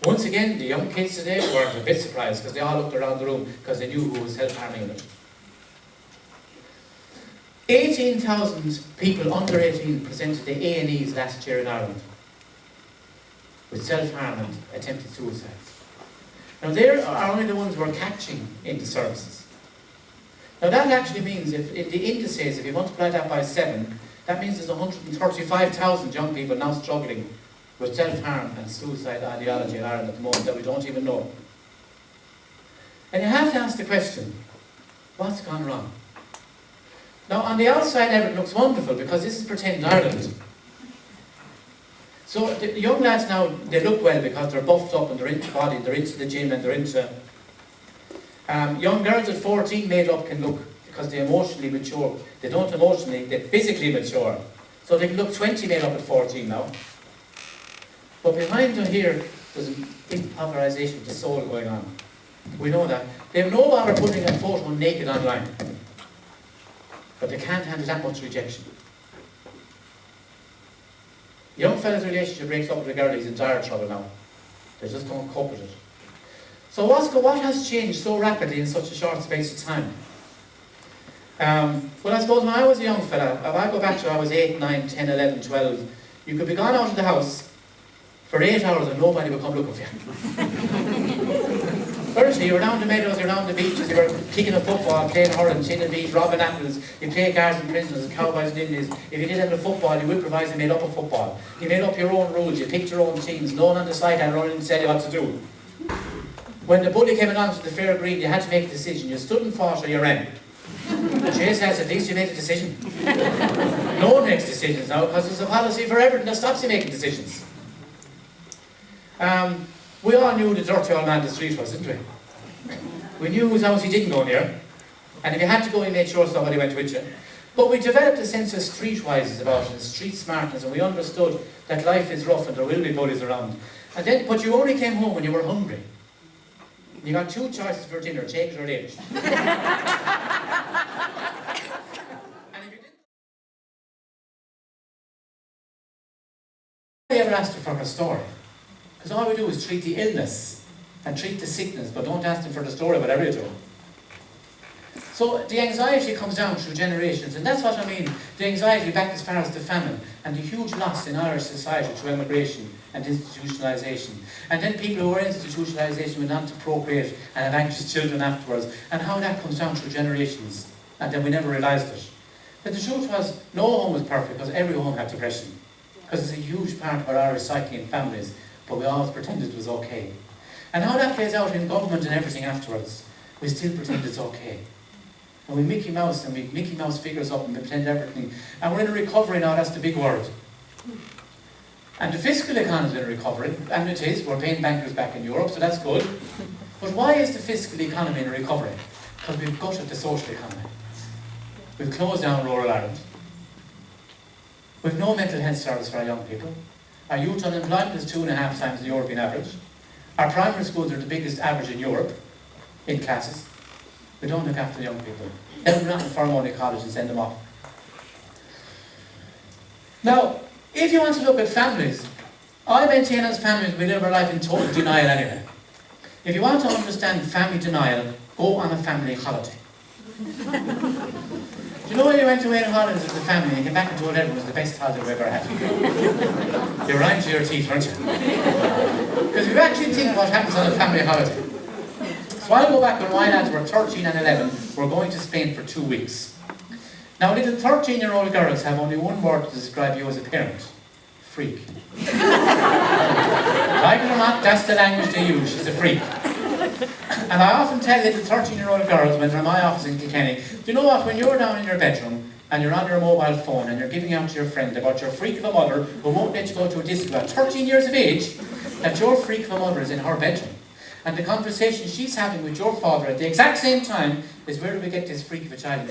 Once again, the young kids today were a bit surprised because they all looked around the room because they knew who was self-harming them. 18,000 people under 18 presented to A&Es last year in Ireland with self-harm and attempted suicides. Now they are only the ones we're catching in the services. Now that actually means, if the indices, if you multiply that by 7, that means there's 135,000 young people now struggling with self-harm and suicide ideology in Ireland at the moment that we don't even know. And you have to ask the question, what's gone wrong? Now on the outside everything looks wonderful because this is pretend Ireland. So the young lads now, they look well because they're buffed up and they're into body, they're into the gym and they're into... young girls at 14 made up can look, because they're emotionally mature. They don't emotionally, they're physically mature. So they can look 20 made up at 14 now. But behind them here, there's an impoverization of the soul going on. We know that. They have no bother putting a photo naked online. But they can't handle that much rejection. The young fella's relationship breaks up with a girl, he's in dire trouble now. They just don't cope with it. So what has changed so rapidly in such a short space of time? Well, I suppose when I was a young fella, if I go back to when I was 8, 9, 10, 11, 12, you could be gone out of the house for 8 hours and nobody would come looking for you. Firstly, you were down the meadows, you were down the beaches, you were kicking a football, playing hurling, chin and beat, robbing apples, you played guards and prisoners, cowboys and Indians. If you did have a football, you improvised and made up a football. You made up your own rules, you picked your own teams, no one on the side had running and said you what to do. When the bully came along to the fair green, you had to make a decision. You stood and fought or you ran. Jay says at least you made a decision. No one makes decisions now because there's a policy for everything that stops you making decisions. We all knew the dirty old man in the street was, didn't we? We knew whose house he didn't go near. And if you had to go, you made sure somebody went with you. But we developed a sense of streetwise about it, street smartness, and we understood that life is rough and there will be bullies around. And then, but you only came home when you were hungry. You got 2 choices for dinner, take it or leave it. And if you didn't ever asked her for her story, because all we do is treat the illness and treat the sickness, but don't ask them for the story, whatever you do. So the anxiety comes down through generations, and that's what I mean. The anxiety back as far as the famine, and the huge loss in Irish society through immigration and institutionalisation. And then people who are institutionalisation went on to procreate and have anxious children afterwards, and how that comes down through generations. And then we never realised it. But the truth was, no home was perfect, because every home had depression. Because it's a huge part of our Irish psyche and families, but we always pretended it was okay. And how that plays out in government and everything afterwards, we still pretend it's okay. And we Mickey Mouse and we Mickey Mouse figures up and we pretend everything. And we're in a recovery now, that's the big word. And the fiscal economy is in recovery, and it is, we're paying bankers back in Europe, so that's good. But why is the fiscal economy in recovery? Because we've gutted the social economy. We've closed down rural Ireland. We've no mental health service for our young people. Our youth unemployment is 2.5 times the European average. Our primary schools are the biggest average in Europe, in classes. We don't look after the young people. Let them not in Fermanagh College and send them off. Now, if you want to look at families, I maintain as families we live our life in total denial anyway. If you want to understand family denial, go on a family holiday. Do you know when you went away on holidays with the family and came back and told everyone it was the best holiday we've ever had? You were rhymed to your teeth, weren't you? Because if you actually think what happens on a family holiday. So I'll go back when my lads were 13 and 11, we're going to Spain for 2 weeks. Now little 13-year-old girls have only one word to describe you as a parent. Freak. Like it or not, that's the language they use, she's a freak. And I often tell little 13-year-old girls when they're in my office in Kilkenny, do you know what, when you're down in your bedroom and you're on your mobile phone and you're giving out to your friend about your freak of a mother who won't let you go to a disco at 13 years of age, that your freak of a mother is in her bedroom. And the conversation she's having with your father at the exact same time is, where do we get this freak of a child?